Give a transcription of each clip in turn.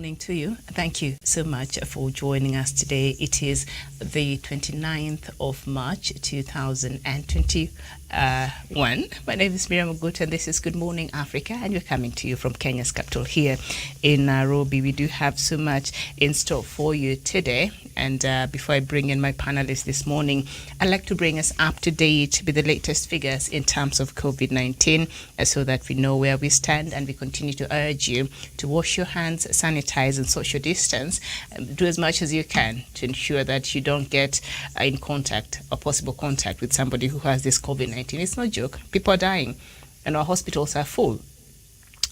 morning to you. Thank you so much for joining us today. It is the 29th of March 2021. My name is Miriam Ogut and this is Good Morning Africa, and we're coming to you from Kenya's capital here in Nairobi. We do have so much in store for you today. And before I bring in my panelists this morning, I'd like to bring us up to date with the latest figures in terms of COVID-19 so that we know where we stand, and we continue to urge you to wash your hands, sanitize and social distance. Do as much as you can to ensure that you don't get in contact or possible contact with somebody who has this COVID-19. It's no joke. People are dying and our hospitals are full.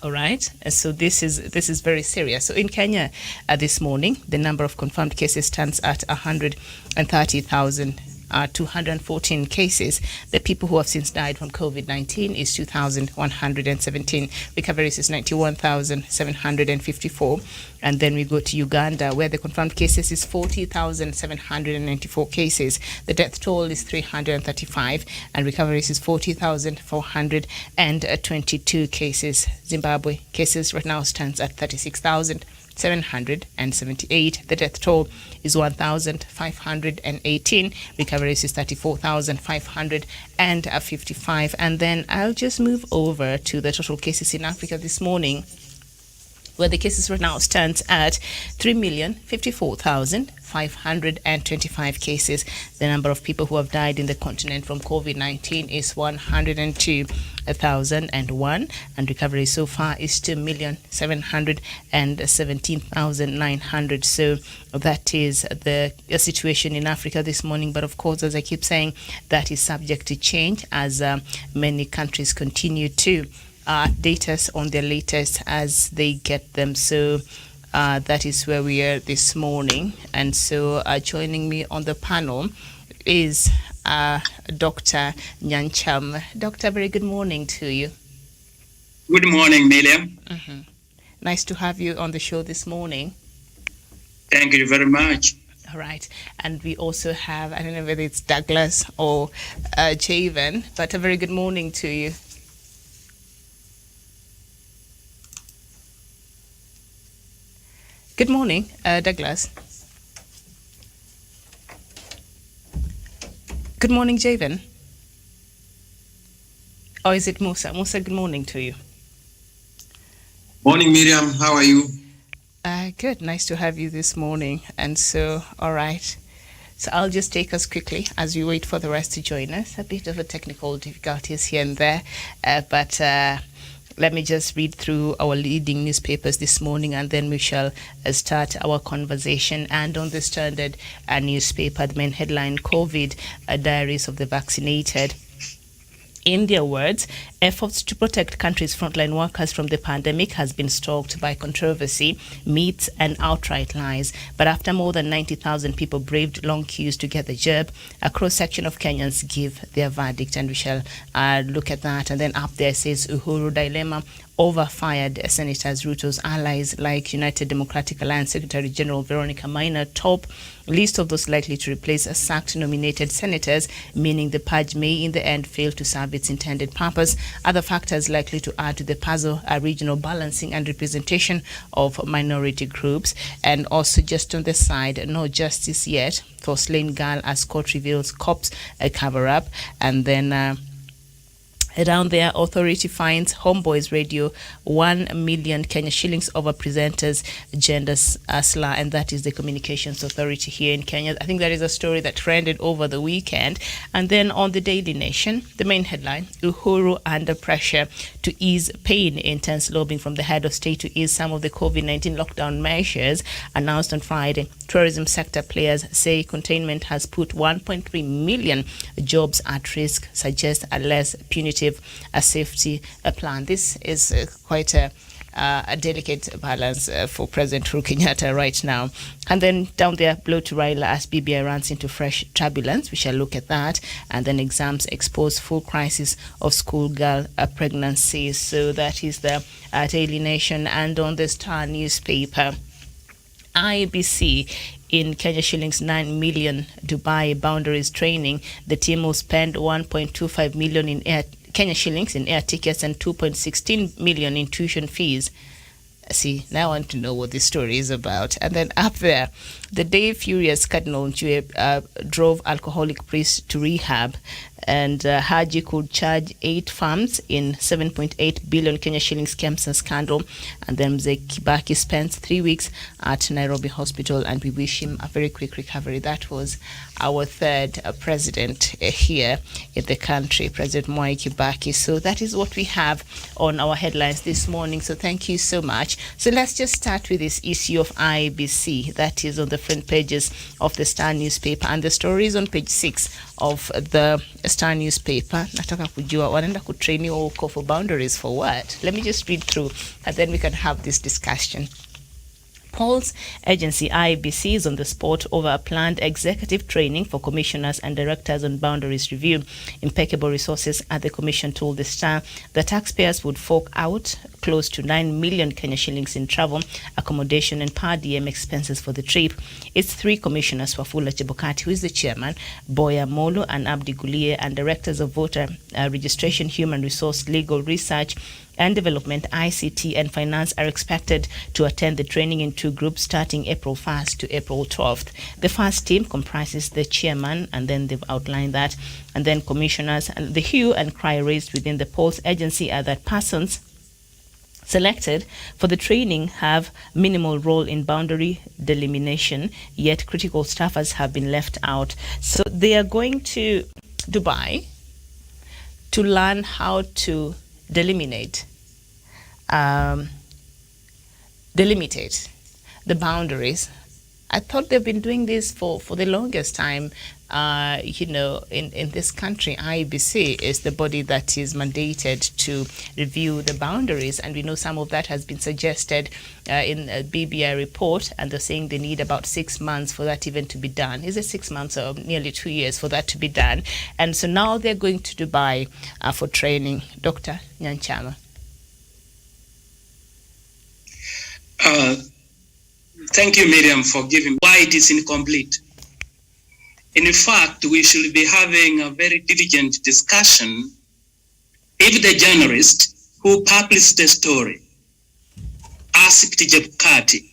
All right. So this is very serious. So in Kenya this morning, the number of confirmed cases stands at 130,214 cases. The people who have since died from COVID-19 is 2,117. Recoveries is 91,754. And then we go to Uganda, where the confirmed cases is 40,794 cases. The death toll is 335, and recoveries is 40,422 cases. Zimbabwe cases right now stands at 36,778. The death toll is 1,518. Recoveries is 34,555. And then I'll just move over to the total cases in Africa this morning, where the cases right now stands at 3,054,525 cases. The number of people who have died in the continent from COVID-19 is 102,001, and recovery so far is 2,717,900. So that is the situation in Africa this morning. But of course, as I keep saying, that is subject to change as many countries continue to update us on their latest as they get them. So that is where we are this morning. And so joining me on the panel is Dr. Nyancham. Doctor, very good morning to you. Good morning, Miriam. Mm-hmm. Nice to have you on the show this morning. Thank you very much. All right. And we also have, I don't know whether it's Douglas or Javen, but a very good morning to you. Good morning, Douglas. Good morning, Javen. Or is it Musa? Musa, good morning to you. Morning, Miriam. How are you? Good. Nice to have you this morning. And so, all right. So I'll just take us quickly as we wait for the rest to join us. A bit of a technical difficulties here and there, but let me just read through our leading newspapers this morning, and then we shall start our conversation. And on the Standard newspaper, the main headline, COVID diaries of the vaccinated. In their words, efforts to protect country's frontline workers from the pandemic has been stalked by controversy, myths and outright lies. But after more than 90,000 people braved long queues to get the jab, a cross-section of Kenyans give their verdict, and we shall look at that. And then up there says Uhuru dilemma over fired Senators. Ruto's allies like United Democratic Alliance Secretary General Veronica Maina top list of those likely to replace sacked nominated senators, meaning the purge may in the end fail to serve its intended purpose. Other factors likely to add to the puzzle are regional balancing and representation of minority groups. And also just on the side, no justice yet for slain girl as court reveals cops cover-up. And then around there, authority finds Homeboys Radio 1 million Kenya shillings over presenters gender slur, and that is the Communications Authority here in Kenya. I think that is a story that trended over the weekend. And then on the Daily Nation, the main headline, Uhuru under pressure to ease pain, intense lobbying from the head of state to ease some of the COVID-19 lockdown measures announced on Friday. Tourism sector players say containment has put 1.3 million jobs at risk, suggests a less punitive safety plan. This is quite a delicate balance for President Uhuru Kenyatta right now. And then down there, blow to Raila as BBI runs into fresh turbulence. We shall look at that. And then exams expose full crisis of schoolgirl pregnancy. So that is the Daily Nation. And on the Star newspaper, IBC in Kenya shillings 9 million Dubai boundaries training. The team will spend 1.25 million in Kenya shillings in air tickets and 2.16 million in tuition fees. See, now I want to know what this story is about. And then up there, the day furious Cardinal Njue drove alcoholic priest to rehab, and Haji could charge 8 farms in 7.8 billion Kenya shillings scams and scandal. And then Mzee Kibaki spent 3 weeks at Nairobi Hospital, and we wish him a very quick recovery. That was our third president here in the country, President Mwai Kibaki. So that is what we have on our headlines this morning. So thank you so much. So let's just start with this issue of IEBC that is on the front pages of the Star newspaper, and the story is on page 6 of the Star newspaper. Nataka kujua wanaenda kutrainiwa huko for boundaries for what? Let me just read through and then we can have this discussion. Polls agency IEBC is on the spot over a planned executive training for commissioners and directors on boundaries review. Impeccable resources at the commission told the Star that taxpayers would fork out close to 9 million Kenya shillings in travel, accommodation and per diem expenses for the trip. Its 3 commissioners, Wafula Chebukati, who is the chairman, Boya Molo and Abdi Gulie, and directors of voter registration, human resource, legal, research and development, ICT and finance are expected to attend the training in 2 groups starting April 1st to April 12th. The first team comprises the chairman, and then they've outlined that, and then commissioners. And the hue and cry raised within the polls agency are that persons selected for the training have minimal role in boundary delimitation, yet critical staffers have been left out. So they are going to Dubai to learn how to delimitate the boundaries. I thought they've been doing this for the longest time. In this country, IEBC is the body that is mandated to review the boundaries, and we know some of that has been suggested in a BBI report, and they're saying they need about 6 months for that even to be done. Is it 6 months or nearly 2 years for that to be done? And so now they're going to Dubai for training. Dr. Nyanchama. Thank you, Miriam, for giving why it is incomplete. In fact, we should be having a very diligent discussion if the journalist who published the story asked Chebukati,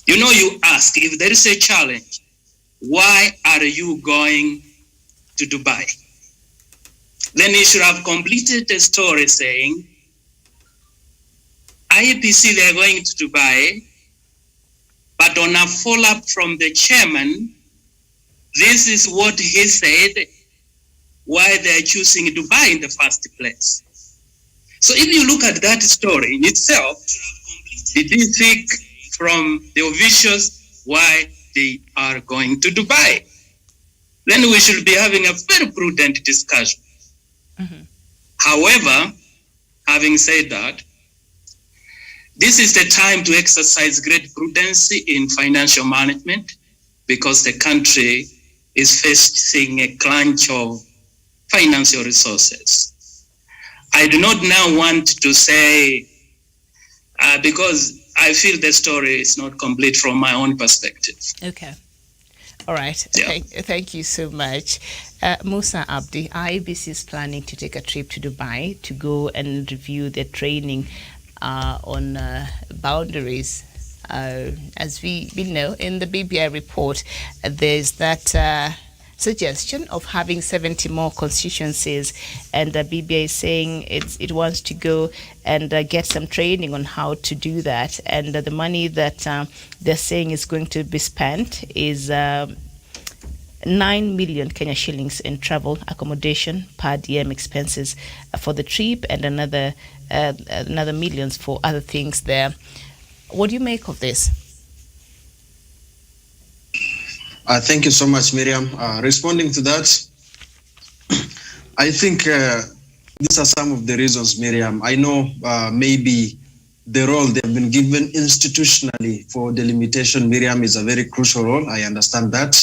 you ask, if there is a challenge, why are you going to Dubai? Then he should have completed the story saying, IEBC, they are going to Dubai, but on a follow-up from the chairman, this is what he said, why they're choosing Dubai in the first place. So if you look at that story in itself, it is thick from the officials why they are going to Dubai. Then we should be having a very prudent discussion. Mm-hmm. However, having said that, this is the time to exercise great prudence in financial management because the country is facing a crunch of financial resources. I do not now want to say, because I feel the story is not complete from my own perspective. Okay. All right. Yeah. Thank you so much. Musa Abdi, IEBC is planning to take a trip to Dubai to go and review the training on boundaries. As we know, in the BBI report, there's that suggestion of having 70 more constituencies, and the BBI is saying it wants to go and get some training on how to do that. And the money that they're saying is going to be spent is 9 million Kenya shillings in travel, accommodation, per diem expenses for the trip, and another millions for other things there. What do you make of this? Thank you so much, Miriam. Responding to that, I think these are some of the reasons, Miriam. I know maybe the role they have been given institutionally for delimitation, Miriam, is a very crucial role. I understand that.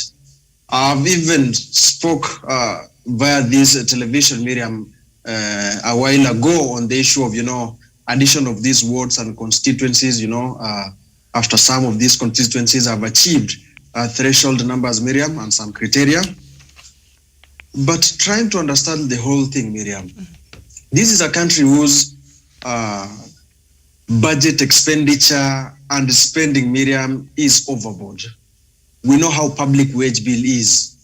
I've even spoke via this television, Miriam, a while ago on the issue of, addition of these wards and constituencies, after some of these constituencies have achieved threshold numbers, Miriam, and some criteria. But trying to understand the whole thing, Miriam, this is a country whose budget expenditure and spending, Miriam, is overboard. We know how public wage bill is.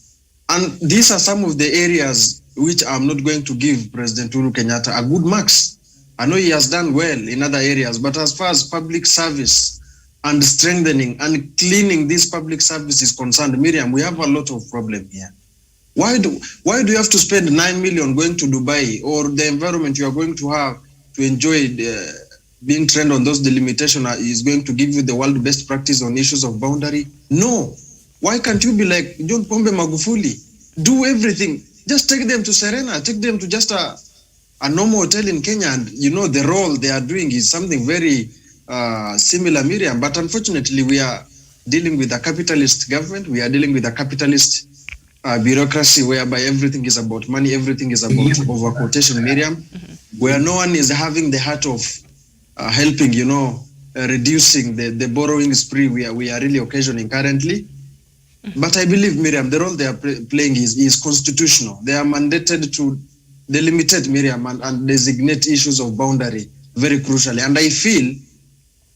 And these are some of the areas which I'm not going to give President Uhuru Kenyatta a good marks. I know he has done well in other areas, but as far as public service and strengthening and cleaning this public service is concerned, Miriam, we have a lot of problem here. Why do you have to spend 9 million going to Dubai, or the environment you are going to have to enjoy being trained on those delimitation is going to give you the world best practice on issues of boundary? No. Why can't you be like John Pombe Magufuli? Do everything. Just take them to Serena, take them to just a normal hotel in Kenya, and you know the role they are doing is something very similar, Miriam. But unfortunately, we are dealing with a capitalist government. We are dealing with a capitalist bureaucracy whereby everything is about money, everything is about over quotation, Miriam, where no one is having the heart of helping, reducing the borrowing spree we are really occasioning currently. But I believe, Miriam, the role they are playing is constitutional. They are mandated to delimitate, Miriam, and designate issues of boundary very crucially. And I feel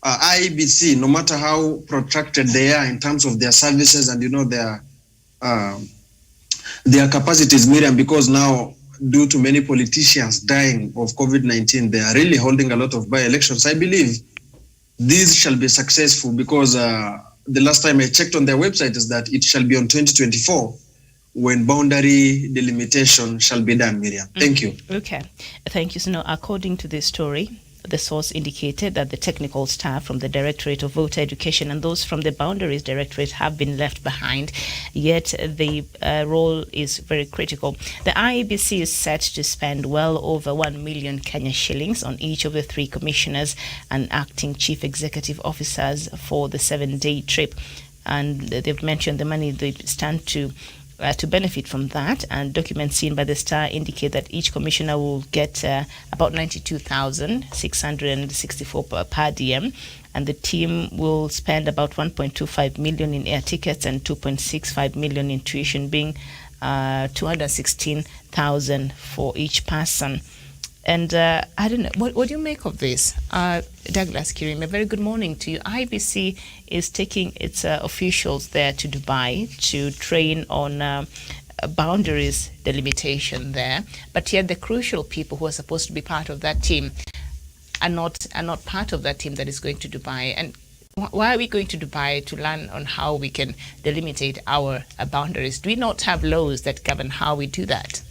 IEBC, no matter how protracted they are in terms of their services and their capacities, Miriam, because now due to many politicians dying of COVID-19, they are really holding a lot of by-elections. I believe these shall be successful because the last time I checked on their website is that it shall be on 2024 when boundary delimitation shall be done, Miriam. Thank you. Okay. Thank you. So now, according to this story, the source indicated that the technical staff from the Directorate of Voter Education and those from the Boundaries Directorate have been left behind, yet the role is very critical. The IEBC is set to spend well over 1 million Kenya shillings on each of the 3 commissioners and acting chief executive officers for the 7-day trip. And they've mentioned the money they stand to benefit from that, and documents seen by the Star indicate that each commissioner will get about 92,664 per diem, and the team will spend about 1.25 million in air tickets and 2.65 million in tuition, being 216,000 for each person. And I don't know, what do you make of this? Douglas Kirim, a very good morning to you. IBC is taking its officials there to Dubai to train on boundaries delimitation there, but yet the crucial people who are supposed to be part of that team are not part of that team that is going to Dubai. And why are we going to Dubai to learn on how we can delimitate our boundaries? Do we not have laws that govern how we do that?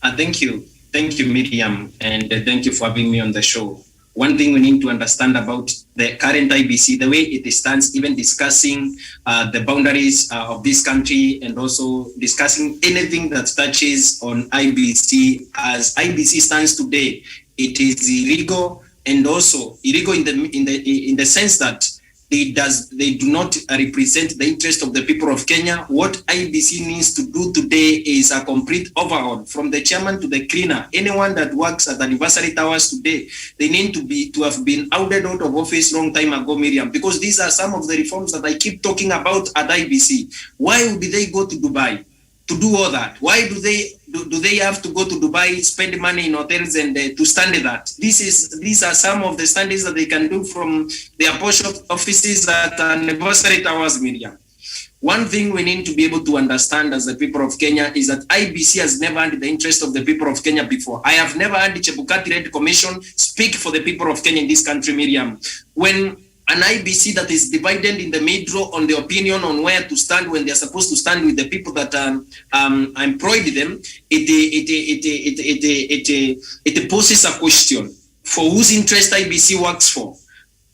Thank you. Thank you, Miriam, and thank you for having me on the show. One thing we need to understand about the current IBC, the way it stands, even discussing the boundaries of this country and also discussing anything that touches on IBC, as IBC stands today, it is illegal, and also illegal in the sense that they do not represent the interest of the people of Kenya. What IBC needs to do today is a complete overhaul, from the chairman to the cleaner. Anyone that works at Anniversary Towers today, they need to have been outed out of office long time ago, Miriam, because these are some of the reforms that I keep talking about at IBC. Why would they go to Dubai to do all that? Why do they have to go to Dubai, spend money in hotels and to study that? These are some of the studies that they can do from their post offices at Anniversary Towers, Miriam. One thing we need to be able to understand as the people of Kenya is that IBC has never had the interest of the people of Kenya before. I have never had the Chebukati Red Commission speak for the people of Kenya in this country, Miriam. When an IBC that is divided in the middle on the opinion on where to stand when they're supposed to stand with the people that employed them, it poses a question for whose interest IBC works for.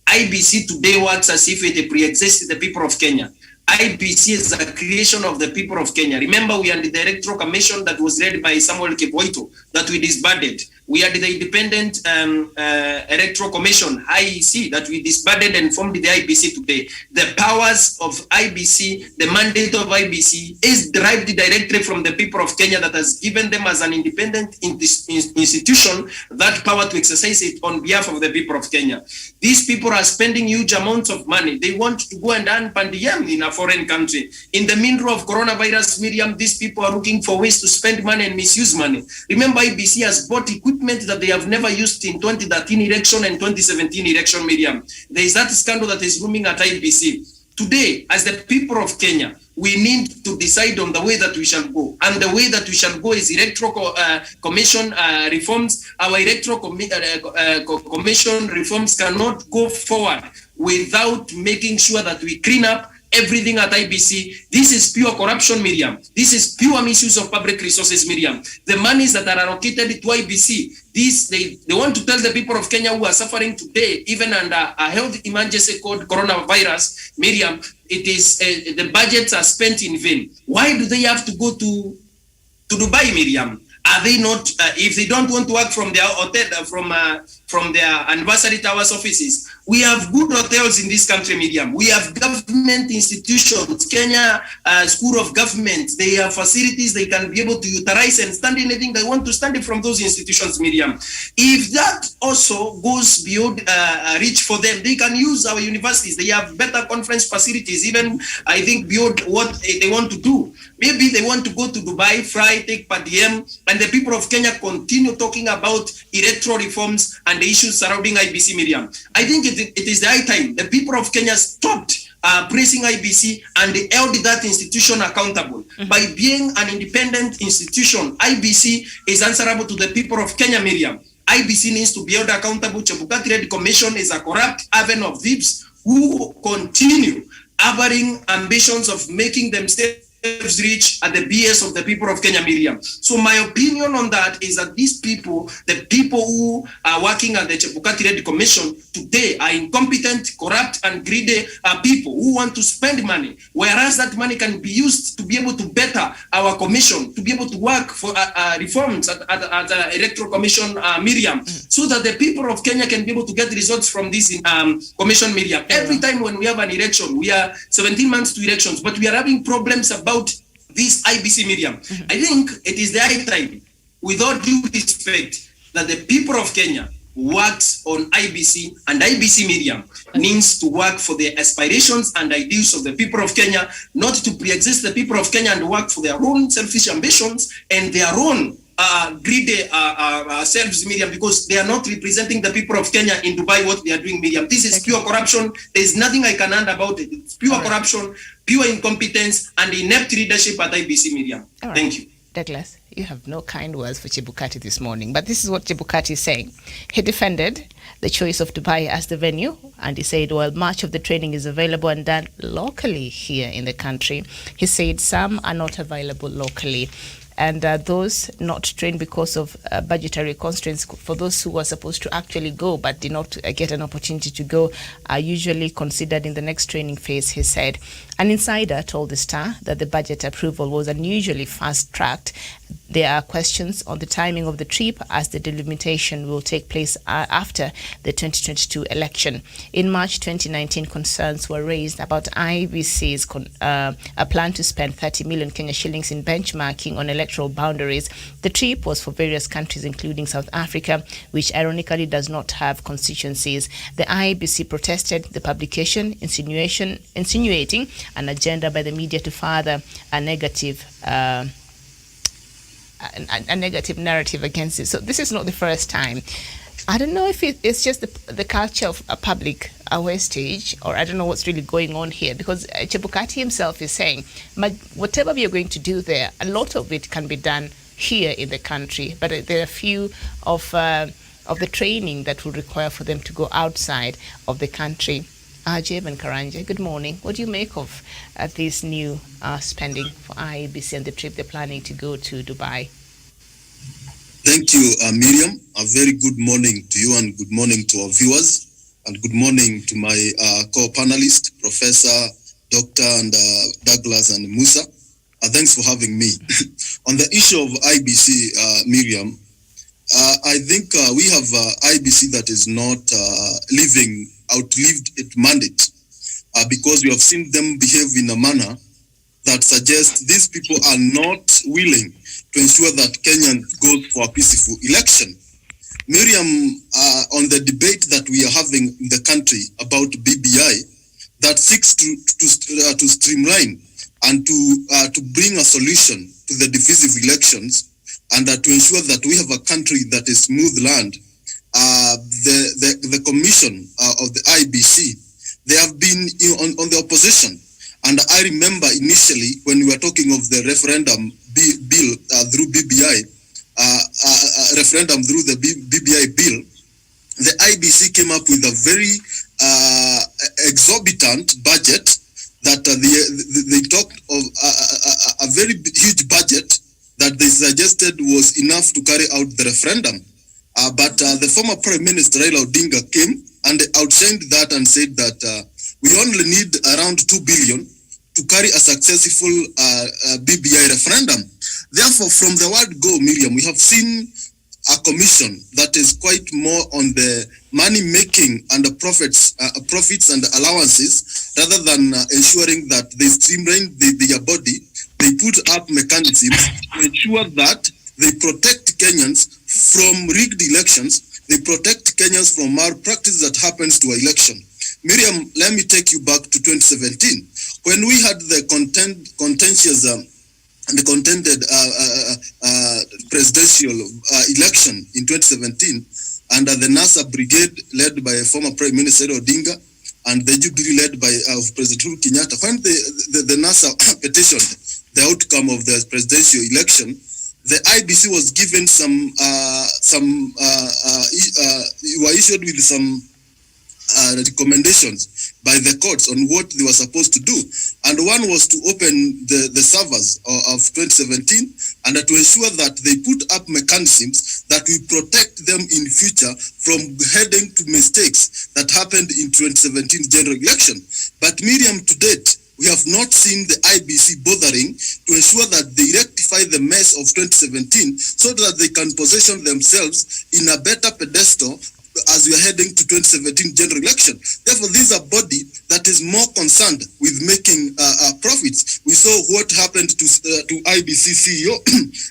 IBC today works as if it pre-exists the people of Kenya. IBC is a creation of the people of Kenya. Remember, we had the Electoral Commission that was led by Samuel Kivuito that we disbanded. We had the Independent Electoral Commission, IEC, that we disbanded and formed the IBC today. The powers of IBC, the mandate of IBC is derived directly from the people of Kenya that has given them as an independent institution that power to exercise it on behalf of the people of Kenya. These people are spending huge amounts of money. They want to go and earn pandiyam in a foreign country. In the middle of coronavirus, Miriam, these people are looking for ways to spend money and misuse money. Remember, IBC has bought equipment that they have never used in 2013 election and 2017 election, Miriam. There is that scandal that is looming at IBC. Today, as the people of Kenya, we need to decide on the way that we shall go. And the way that we shall go is electoral commission reforms. Our electoral commission reforms cannot go forward without making sure that we clean up everything at IBC. This is pure corruption, Miriam. This is pure misuse of public resources, Miriam. The monies that are allocated to IBC, they want to tell the people of Kenya who are suffering today, even under a health emergency called coronavirus, Miriam, it is the budgets are spent in vain. Why do they have to go to Dubai, Miriam? Are they not, if they don't want to work from their hotel, from their anniversary towers offices? We have good hotels in this country, Miriam. We have government institutions, Kenya School of Government. They have facilities they can be able to utilize and stand anything they want to stand from those institutions, Miriam. If that also goes beyond reach for them, they can use our universities. They have better conference facilities, even I think beyond what they want to do. Maybe they want to go to Dubai, fly, take per diem, and the people of Kenya continue talking about electoral reforms and the issues surrounding IBC, Miriam. I think it is the high time the people of Kenya stopped praising IBC and they held that institution accountable. By being an independent institution, IBC is answerable to the people of Kenya, Miriam. IBC needs to be held accountable. Chebukati Red Commission is a corrupt haven of thieves who continue harboring ambitions of making themselves reach at the BS of the people of Kenya, Miriam. So my opinion on that is that these people, the people who are working at the Chebukati Red Commission today are incompetent, corrupt, and greedy people who want to spend money, whereas that money can be used to be able to better our commission, to be able to work for reforms at the Electoral Commission, Miriam, so that the people of Kenya can be able to get results from this commission, Miriam. Every time when we have an election, we are 17 months to elections, but we are having problems about this IBC, Miriam. I think it is the high time, with all due respect, that the people of Kenya works on IBC, and IBC, Miriam, needs to work for the aspirations and ideals of the people of Kenya, not to pre-exist the people of Kenya and work for their own selfish ambitions and their own greedy selves, Miriam, because they are not representing the people of Kenya in Dubai, what they are doing, Miriam. This is pure corruption. There is nothing I can add about it. It's pure corruption, pure incompetence, and inept leadership at IBC, Miriam. Thank you. Douglas, you have no kind words for Chebukati this morning, but this is what Chebukati is saying. He defended the choice of Dubai as the venue, and he said, well, much of the training is available and done locally here in the country. He said some are not available locally. And those not trained because of budgetary constraints, for those who were supposed to actually go but did not get an opportunity to go, are usually considered in the next training phase, he said. An insider told the Star that the budget approval was unusually fast-tracked. There are questions on the timing of the trip, as the delimitation will take place after the 2022 election. In March 2019, concerns were raised about IBC's plan to spend 30 million Kenya shillings in benchmarking on electoral boundaries. The trip was for various countries, including South Africa, which ironically does not have constituencies. The IBC protested the publication, insinuating an agenda by the media to further a negative narrative against it. So this is not the first time. I don't know if it's just the culture of a public wastage, or I don't know what's really going on here, because Chebukati himself is saying, whatever we are going to do there, a lot of it can be done here in the country, but there are a few of the training that will require for them to go outside of the country. Ajib and Karanja, good morning. What do you make of this new spending for IBC and the trip they're planning to go to Dubai? Thank you, Miriam. A very good morning to you and good morning to our viewers, and good morning to my co-panelist, Professor, Dr. and Douglas and Musa. Thanks for having me. On the issue of IBC, Miriam, I think we have IBC that is not outlived its mandate, because we have seen them behave in a manner that suggests these people are not willing to ensure that Kenya goes for a peaceful election. Miriam, on the debate that we are having in the country about BBI, that seeks to streamline and to bring a solution to the divisive elections and to ensure that we have a country that is smooth land. The commission of the IBC, they have been on the opposition. And I remember initially when we were talking of the referendum bill through BBI, referendum through the BBI bill, the IBC came up with a very exorbitant budget that they talked of a very huge budget that they suggested was enough to carry out the referendum. But the former Prime Minister Raila Odinga came and outshined that and said that we only need around 2 billion to carry a successful BBI referendum. Therefore, from the word go, Miriam, we have seen a commission that is quite more on the money making and the profits and allowances rather than ensuring that they streamline their body. They put up mechanisms to ensure that they protect Kenyans from rigged elections. They protect Kenyans from malpractice that happens to an election. Miriam, let me take you back to 2017 when we had the contentious the contended presidential election in 2017 under the NASA brigade led by former Prime Minister Odinga and the Jubilee led by President Uhuru Kenyatta. When the NASA petitioned the outcome of the presidential election, the IBC was given were issued with some recommendations by the courts on what they were supposed to do. And one was to open the servers of 2017 and to ensure that they put up mechanisms that will protect them in future from heading to mistakes that happened in 2017 general election. But Miriam, to date, we have not seen the IBC bothering to ensure that they rectify the mess of 2017 so that they can position themselves in a better pedestal as we are heading to 2017 general election. Therefore, this is a body that is more concerned with making profits. We saw what happened to IBC CEO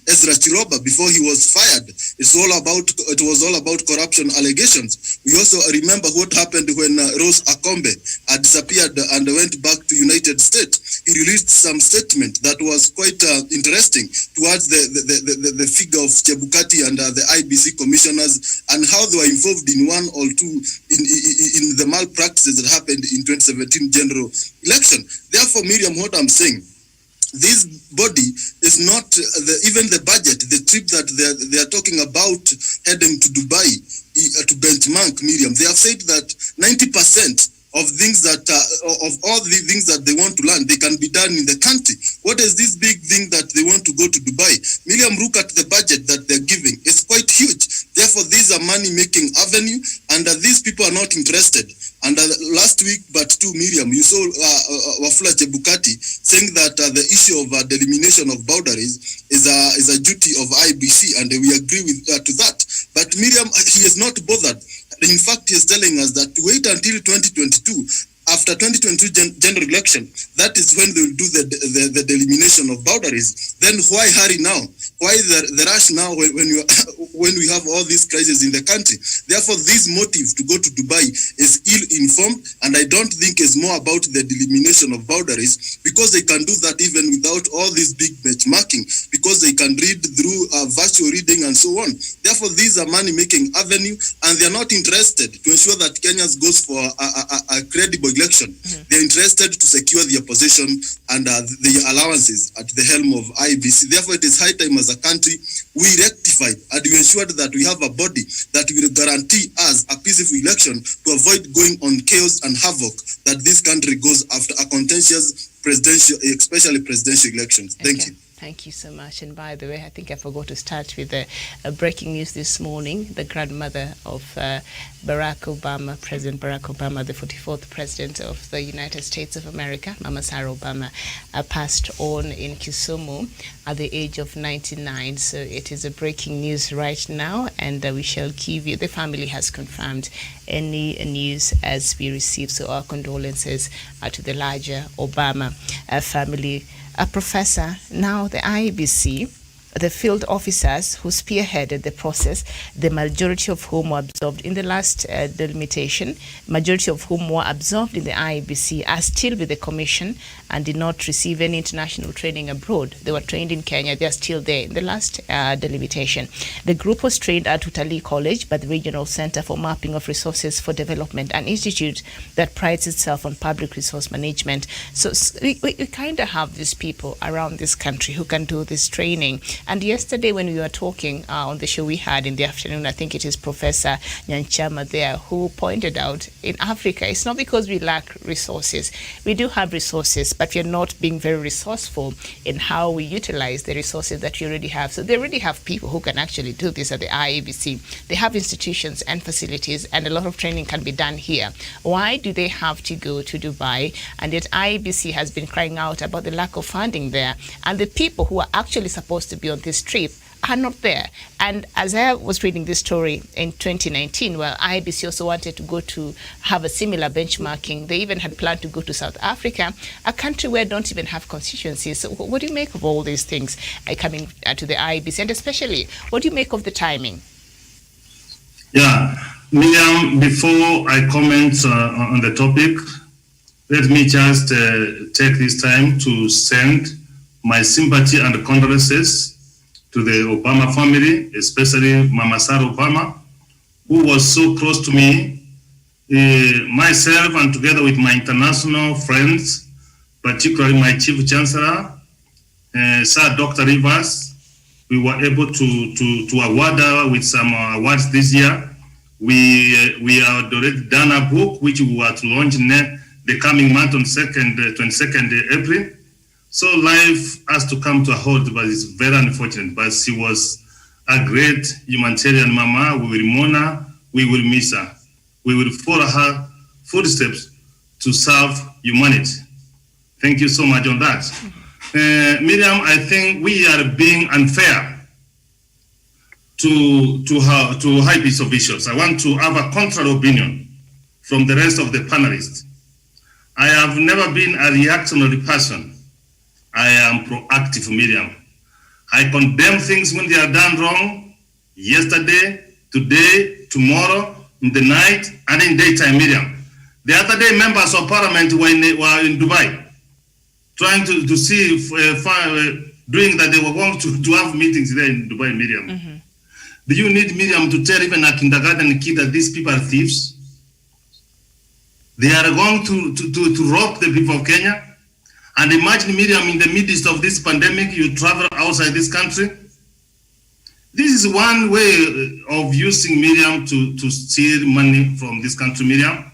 Ezra Chiroba before he was fired. It was all about corruption allegations. We also remember what happened when Rose Akombe disappeared and went back to United States. He released some statement that was quite interesting towards the figure of Chebukati and the IBC commissioners and how they were involved in one or two in the malpractices that happened in 2017 general election. Therefore, Miriam, what I'm saying, this body is not even the budget, the trip that they are talking about heading to Dubai to benchmark, Miriam. They have said that 90% of things that of all the things that they want to learn, they can be done in the country. What is this big thing that they want to go to Dubai? Miriam, look at the budget that they're giving. It's quite huge. Therefore, these are money-making avenue, and these people are not interested. And last week, but too, Miriam, you saw Wafula Chebukati saying that the issue of delimitation of boundaries is a duty of IBC, and we agree with to that. But Miriam, he is not bothered. In fact, he is telling us that to wait until 2022, after 2022 general election, that is when they will do the delimitation of boundaries. Then why hurry now? Why the rush now when we have all these crises in the country? Therefore, this motive to go to Dubai is ill-informed, and I don't think is more about the delimitation of boundaries, because they can do that even without all this big benchmarking, because they can read through virtual reading and so on. Therefore, these are money-making avenue, and they are not interested to ensure that Kenya goes for a credible election. They're interested to secure their position and the allowances at the helm of IBC. Therefore, it is high time as a country we rectify and we ensure that we have a body that will guarantee us a peaceful election to avoid going on chaos and havoc that this country goes after a contentious presidential, especially presidential elections. Thank you. Thank you so much. And by the way, I think I forgot to start with breaking news this morning. The grandmother of Barack Obama, President Barack Obama, the 44th President of the United States of America, Mama Sarah Obama, passed on in Kisumu at the age of 99. So it is a breaking news right now, and we shall give you, the family has confirmed any news as we receive. So our condolences to the larger Obama family. Professor, now the IBC the field officers who spearheaded the process, the majority of whom were absolved in the last delimitation, majority of whom were absolved in the IEBC, are still with the commission and did not receive any international training abroad. They were trained in Kenya. They are still there in the last delimitation. The group was trained at Utalii College by the Regional Center for Mapping of Resources for Development, an institute that prides itself on public resource management. So we kind of have these people around this country who can do this training. And yesterday when we were talking on the show we had in the afternoon, I think it is Professor Nyanchama there who pointed out in Africa, it's not because we lack resources. We do have resources, but we're not being very resourceful in how we utilize the resources that we already have. So they already have people who can actually do this at the IEBC. They have institutions and facilities, and a lot of training can be done here. Why do they have to go to Dubai? And yet IEBC has been crying out about the lack of funding there. And the people who are actually supposed to be on this trip are not there. And as I was reading this story in 2019, well, IEBC also wanted to go to have a similar benchmarking. They even had planned to go to South Africa, a country where don't even have constituencies. So what do you make of all these things coming to the IEBC? And especially, what do you make of the timing? Yeah, Miriam, before I comment on the topic, let me just take this time to send my sympathy and condolences to the Obama family, especially Mama Sarah Obama, who was so close to me, myself and together with my international friends, particularly my Chief Chancellor, Sir Dr. Rivers. We were able to award her with some awards this year. We have already done a book which we were to launch in the coming month on 22nd April. So life has to come to a halt, but it's very unfortunate. But she was a great humanitarian mama. We will mourn her. We will miss her. We will follow her footsteps to serve humanity. Thank you so much on that. Miriam, I think we are being unfair to high-peace officials. I want to have a contrary opinion from the rest of the panelists. I have never been a reactionary person. I am proactive, Miriam. I condemn things when they are done wrong, yesterday, today, tomorrow, in the night, and in daytime, Miriam. The other day, members of parliament were in Dubai, trying to see, doing that they were going to have meetings there in Dubai, Miriam. Mm-hmm. Do you need, Miriam, to tell even a kindergarten kid that these people are thieves? They are going to rob the people of Kenya? And imagine, Miriam, in the midst of this pandemic, you travel outside this country. This is one way of using Miriam to steal money from this country, Miriam.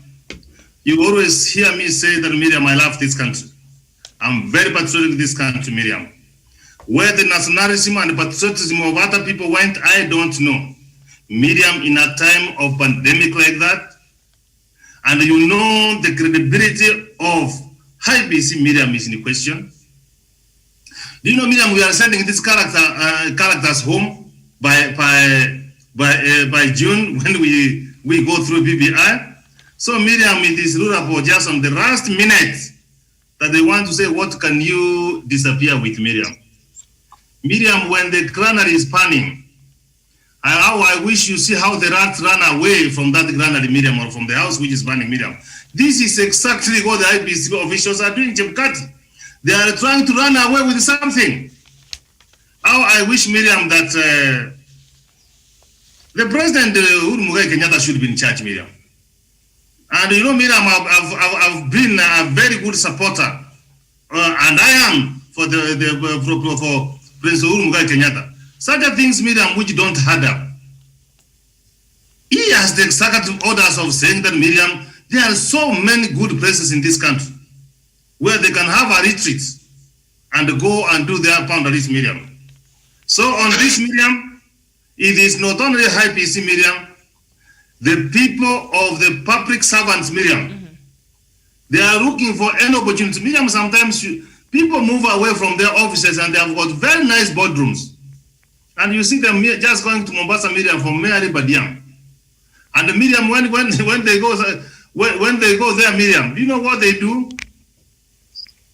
You always hear me say that, Miriam, I love this country. I'm very patriotic in this country, Miriam. Where the nationalism and the patriotism of other people went, I don't know. Miriam, in a time of pandemic like that, and you know the credibility of IEBC, Miriam, is in question. Do you know, Miriam, we are sending these characters home by June when we go through BBI. So Miriam, it is ruled for just on the last minute that they want to say, what can you disappear with, Miriam? Miriam, when the granary is panning, how I wish you see how the rats run away from that granary, Miriam, or from the house which is burning, Miriam. This is exactly what the IEBC officials are doing, Chebukati. They are trying to run away with something. How I wish, Miriam, that the president, Uhuru Muigai Kenyatta, should be in charge, Miriam. And you know, Miriam, I've been a very good supporter, and I am for for President Uhuru Muigai Kenyatta. Such things, Miriam, which don't add up. He has the executive orders of saying that, Miriam, there are so many good places in this country where they can have a retreat and go and do their boundaries, Miriam. So on this, Miriam, it is not only IEBC, Miriam, the people of the public servants, Miriam, they are looking for any opportunity. Miriam, sometimes people move away from their offices and they have got very nice boardrooms. And you see them just going to Mombasa, Miriam, from Mary Badiam. And Miriam, when they go there, Miriam, do you know what they do?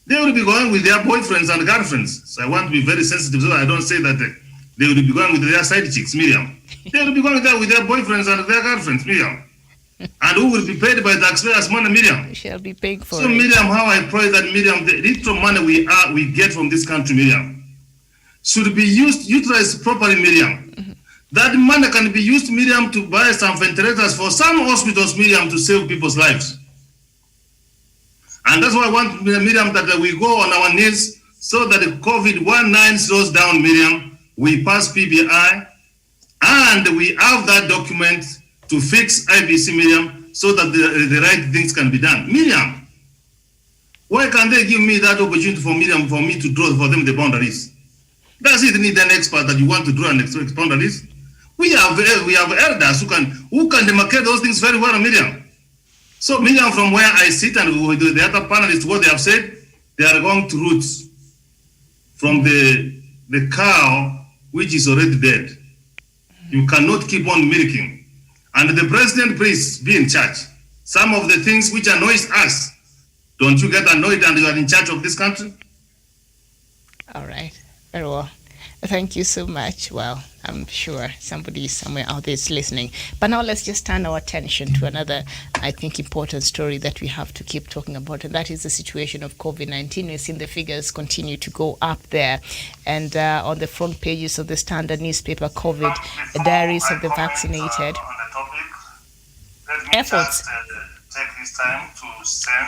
They will be going with their boyfriends and girlfriends. So I want to be very sensitive so I don't say that They will be going with their side chicks, Miriam. They will be going there with their boyfriends and their girlfriends, Miriam. And who will be paid by taxpayers' money, Miriam? We shall be paying for So, it. Miriam, how I pray that, Miriam, the little money we get from this country, Miriam, should be utilized properly, Miriam. That money can be used, Miriam, to buy some ventilators for some hospitals, Miriam, to save people's lives. And that's why I want, Miriam, that we go on our knees so that the COVID-19 slows down, Miriam. We pass PBI, and we have that document to fix IBC, Miriam, so that the right things can be done. Miriam, why can't they give me that opportunity for Miriam, for me to draw for them the boundaries? Does it need an expert that you want to draw an boundaries? We have elders who can demarcate those things very well, Miriam. So, Miriam, from where I sit and with the other panelists, what they have said, they are going to roots from the cow which is already dead. You cannot keep on milking. And the president, please be in charge. Some of the things which annoys us, don't you get annoyed and you are in charge of this country? All right. Very well. Thank you so much. Well, I'm sure somebody somewhere out there is listening. But now let's just turn our attention to another, I think, important story that we have to keep talking about, and that is the situation of COVID-19. We've seen the figures continue to go up there. And on the front pages of the Standard newspaper, COVID diaries of the vaccinated.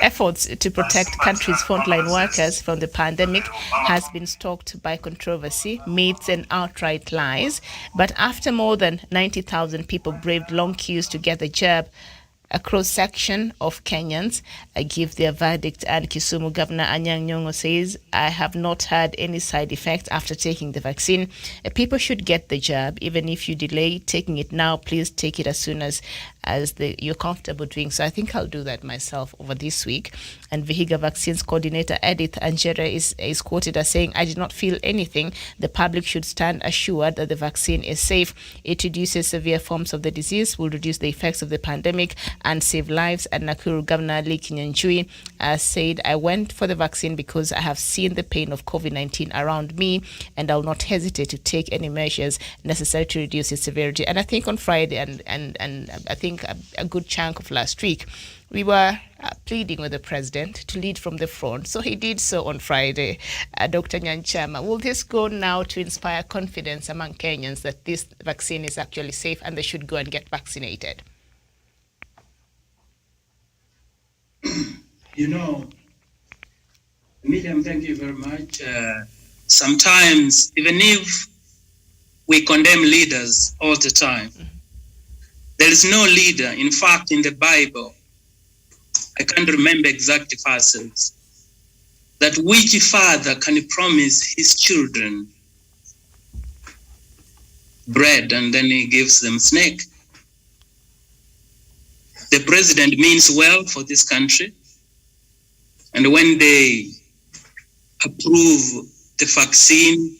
Efforts to protect country's frontline workers from the pandemic has been stalked by controversy, myths, and outright lies. But after more than 90,000 people braved long queues to get the jab, a cross-section of Kenyans give their verdict, and Kisumu Governor Anyang' Nyong'o says, I have not had any side effects after taking the vaccine. People should get the jab. Even if you delay taking it now, please take it as soon as you're comfortable doing so. I think I'll do that myself over this week. And Vihiga Vaccines Coordinator Edith Anjera is quoted as saying, I did not feel anything. The public should stand assured that the vaccine is safe. It reduces severe forms of the disease, will reduce the effects of the pandemic, and save lives. And Nakuru Governor Lee Kinyanjui said, I went for the vaccine because I have seen the pain of COVID-19 around me, and I will not hesitate to take any measures necessary to reduce its severity. And I think on Friday and I think a good chunk of last week, we were pleading with the president to lead from the front. So he did so on Friday. Dr. Nyanchama, will this go now to inspire confidence among Kenyans that this vaccine is actually safe and they should go and get vaccinated? You know, Miriam, thank you very much. Sometimes, even if we condemn leaders all the time, there is no leader. In fact, in the Bible, I can't remember exact verses, that which father can promise his children bread and then he gives them snake. The president means well for this country. And when they approve the vaccine,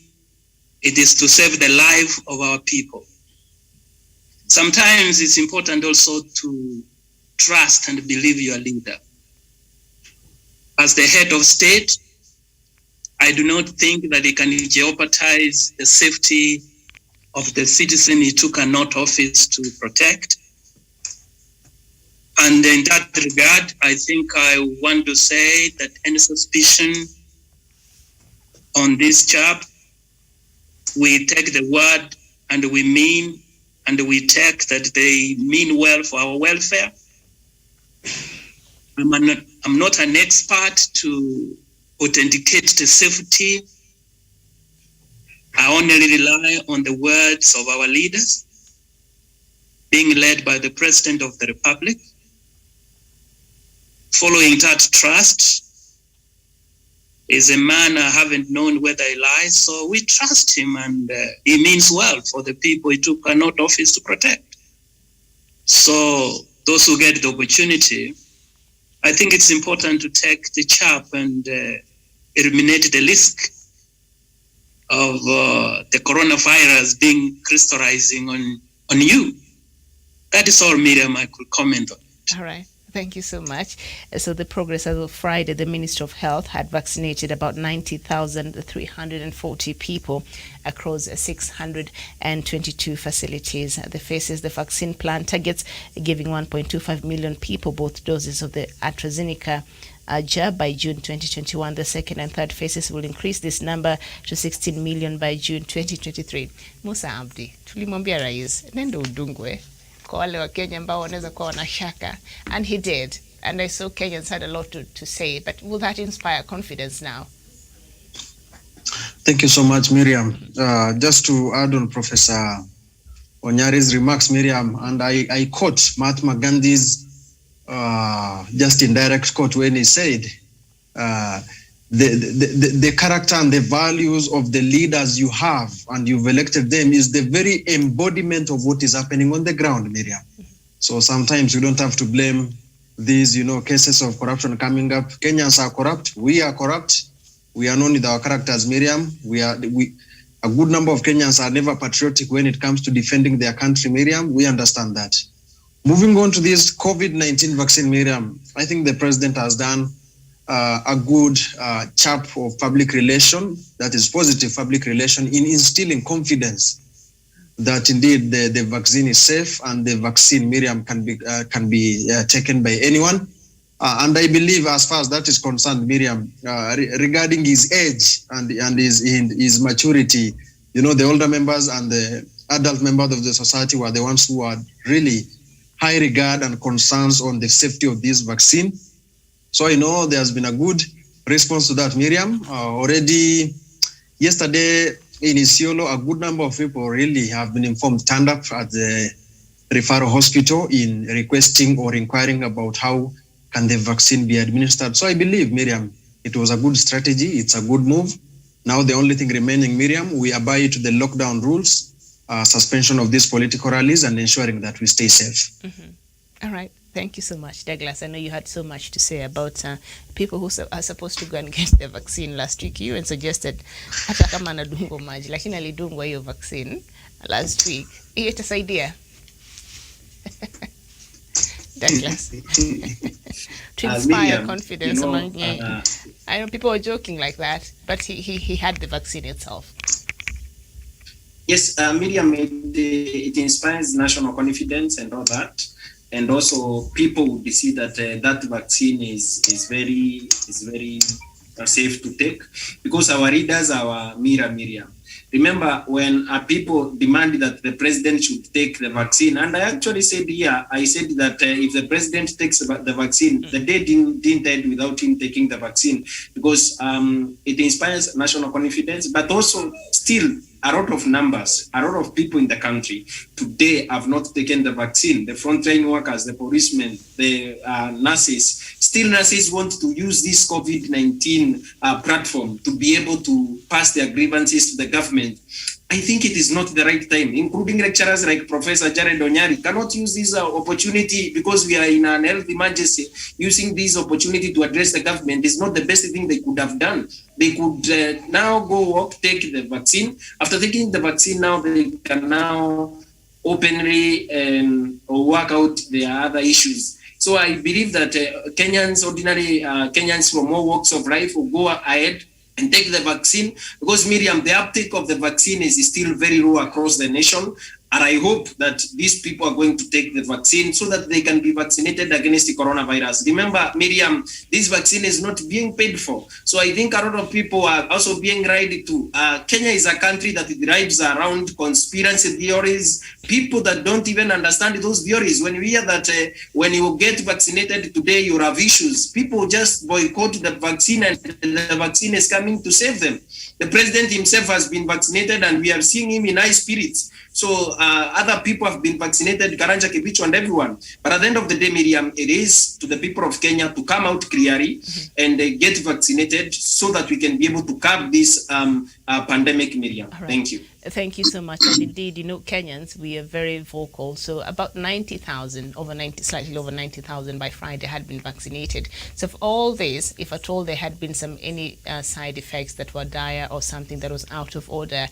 it is to save the life of our people. Sometimes it's important also to trust and believe your leader. As the head of state, I do not think that he can jeopardize the safety of the citizen he took an oath office to protect. And in that regard, I think I want to say that any suspicion on this job, we take the word and we mean, and we take that they mean well for our welfare. I'm not an expert to authenticate the safety. I only rely on the words of our leaders, being led by the President of the Republic. Following that trust is a man I haven't known whether he lies, so we trust him, and he means well for the people he took an oath office to protect. So those who get the opportunity, I think it's important to take the jab and eliminate the risk of the coronavirus being crystallizing on you. That is all, Miriam, I could comment on. All right. Thank you so much. So the progress as of Friday, the Ministry of Health had vaccinated about 90,340 people across 622 facilities. The phases the vaccine plan targets giving 1.25 million people both doses of the AstraZeneca jab by June 2021. The second and third phases will increase this number to 16 million by June 2023. Musa Abdi, tulimwambia rais, nenda udungwe kwa wale wa Kenya ambao wanaweza kuwa wanashaka, and he did. And I saw Kenyans had a lot to say, but will that inspire confidence now? Thank you so much, Miriam. Just to add on Professor Onyari's remarks, Miriam, and I quote Mahatma Gandhi's just indirect quote when he said, the character and the values of the leaders you have and you've elected them is the very embodiment of what is happening on the ground, Miriam. So sometimes you don't have to blame these, cases of corruption coming up. Kenyans are corrupt. We are corrupt. We are known with our characters, Miriam. A good number of Kenyans are never patriotic when it comes to defending their country, Miriam. We understand that. Moving on to this COVID-19 vaccine, Miriam, I think the president has done a good chap of public relation, that is positive public relation, in instilling confidence that indeed the vaccine is safe and the vaccine, Miriam, can be taken by anyone. And I believe, as far as that is concerned, Miriam, regarding his age and his maturity, the older members and the adult members of the society were the ones who had really high regard and concerns on the safety of this vaccine. So I know there has been a good response to that, Miriam. Already yesterday in Isiolo, a good number of people really have been informed, turned up at the referral hospital in requesting or inquiring about how can the vaccine be administered. So I believe, Miriam, it was a good strategy. It's a good move. Now the only thing remaining, Miriam, we abide to the lockdown rules, suspension of these political rallies, and ensuring that we stay safe. Mm-hmm. All right. Thank you so much, Douglas. I know you had so much to say about people who are supposed to go and get the vaccine last week. You even suggested hata kama anadungwa maji, lakini alidungwa hiyo vaccine last week. Hiyo itasaidia. Douglas. To inspire Miriam, confidence among I know people were joking like that, but he had the vaccine itself. Yes, Miriam, it inspires national confidence and all that. And also people would see that that vaccine is very safe to take, because our readers are our mirror, Miriam. Remember when people demanded that the president should take the vaccine, and I actually said here, I said that if the president takes the vaccine, the day didn't end without him taking the vaccine, because it inspires national confidence, but also still a lot of numbers, a lot of people in the country today have not taken the vaccine. The frontline workers, the policemen, the nurses. Still nurses want to use this COVID-19 platform to be able to pass their grievances to the government. I think it is not the right time, including lecturers like Professor Jared Onyari cannot use this opportunity because we are in an health emergency. Using this opportunity to address the government is not the best thing they could have done. They could now go take the vaccine. After taking the vaccine, now they can now openly work out their other issues. So I believe that Kenyans, ordinary Kenyans from all walks of life will go ahead and take the vaccine, because Miriam, the uptake of the vaccine is still very low across the nation. And I hope that these people are going to take the vaccine so that they can be vaccinated against the coronavirus. Remember, Miriam, this vaccine is not being paid for. So I think a lot of people are also being guided to. Kenya is a country that drives around conspiracy theories, people that don't even understand those theories. When you hear that when you get vaccinated today, you have issues, people just boycott the vaccine and the vaccine is coming to save them. The president himself has been vaccinated and we are seeing him in high spirits. So other people have been vaccinated, Karanja Kibicho and everyone. But at the end of the day, Miriam, it is to the people of Kenya to come out clearly and get vaccinated so that we can be able to curb this pandemic, Miriam. Right. Thank you. Thank you so much. And indeed, Kenyans, we are very vocal. So about 90,000, slightly over 90,000 by Friday had been vaccinated. So for all this, if at all there had been any side effects that were dire or something that was out of order,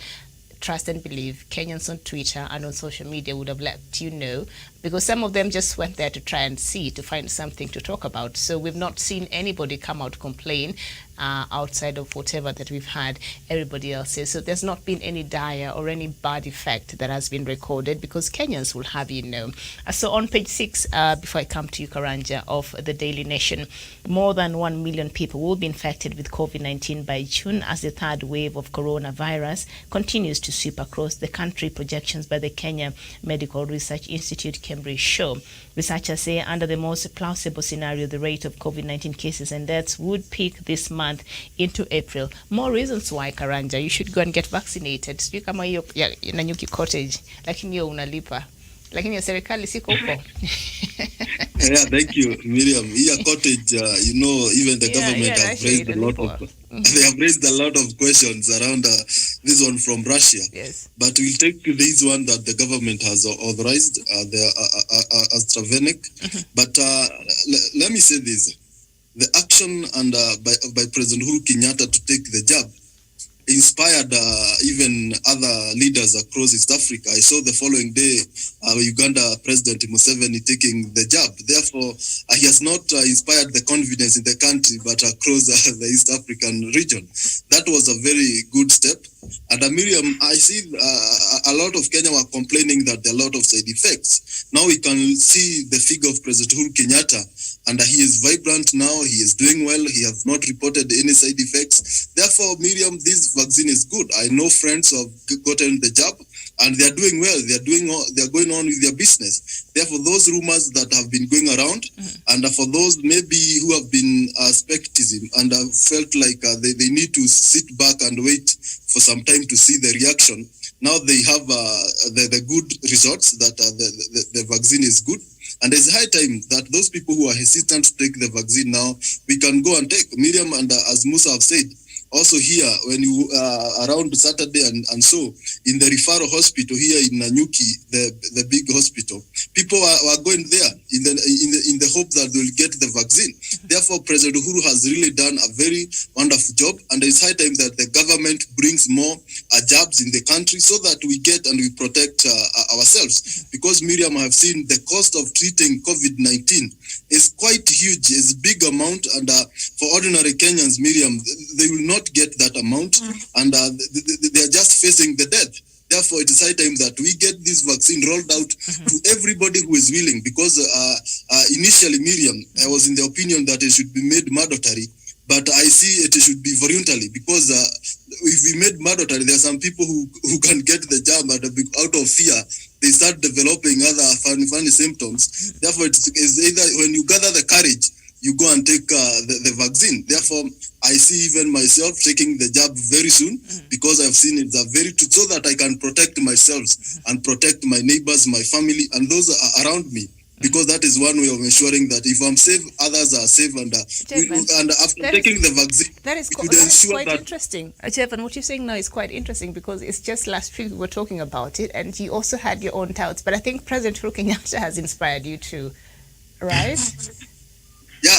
trust and believe Kenyans on Twitter and on social media would have let you know, because some of them just went there to try and to find something to talk about. So we've not seen anybody come out complain outside of whatever that we've had everybody else says. So there's not been any dire or any bad effect that has been recorded, because Kenyans will have you know. So on page 6, before I come to you, Karanja, of the Daily Nation, more than 1 million people will be infected with COVID-19 by June as the third wave of coronavirus continues to sweep across the country. Projections by the Kenya Medical Research Institute, Cambridge, show. Researchers say under the most plausible scenario, the rate of COVID-19 cases and deaths would peak this month into April. More reasons why, Karanja, you should go and get vaccinated. Sijui kama hiyo ya Nanyuki Cottage, lakini hiyo unalipa. Lakini ya serikali siko huko. Yeah, thank you, Miriam. Here, Cottage, you know, even the government have raised a lot of they have raised a lot of questions around this one from Russia. Yes. But we'll take this one that the government has authorized, the AstraZeneca. But let me say this: the action and by President Uhuru Kenyatta to take the jab inspired even other leaders across East Africa. I saw the following day Uganda President Museveni taking the jab. Therefore, he has not inspired the confidence in the country, but across the East African region. That was a very good step. And Miriam, I see a lot of Kenya were complaining that there are a lot of side effects. Now we can see the figure of President Uhuru Kenyatta, and he is vibrant now. He is doing well. He has not reported any side effects. Therefore, Miriam, this vaccine is good. I know friends who have gotten the jab, and they are doing well. They are going on with their business. Therefore, those rumors that have been going around, and for those maybe who have been skepticism and have felt like they need to sit back and wait for some time to see the reaction, now they have the good results that the vaccine is good. And it's high time that those people who are hesitant to take the vaccine now, we can go and take. Miriam, and as Musa have said, also here, when you around Saturday and so, in the referral hospital here in Nanyuki, the big hospital, people are going there in the hope that they'll get the vaccine. Therefore, President Uhuru has really done a very wonderful job, and it's high time that the government brings more jabs in the country so that we get and we protect ourselves. Because Miriam, I have seen the cost of treating COVID-19 is quite huge, it's a big amount, and for ordinary Kenyans, Miriam, they will not get that amount, and they are just facing the death. Therefore, it is high time that we get this vaccine rolled out to everybody who is willing, because initially, Miriam, I was in the opinion that it should be made mandatory, but I see it should be voluntary, because if we made mandatory, there are some people who can get the jab, but out of fear, they start developing other funny symptoms. Therefore, it's either when you gather the courage, you go and take the vaccine. Therefore, I see even myself taking the jab very soon, because I've seen it's a very true, so that I can protect myself and protect my neighbors, my family, and those around me. Because that is one way of ensuring that if I'm safe, others are safe. And after taking the vaccine, that is quite interesting. Jevan, what you're saying now is quite interesting, because it's just last week we were talking about it, and you also had your own doubts. But I think President Uhuru Kenyatta has inspired you too, right? Yeah,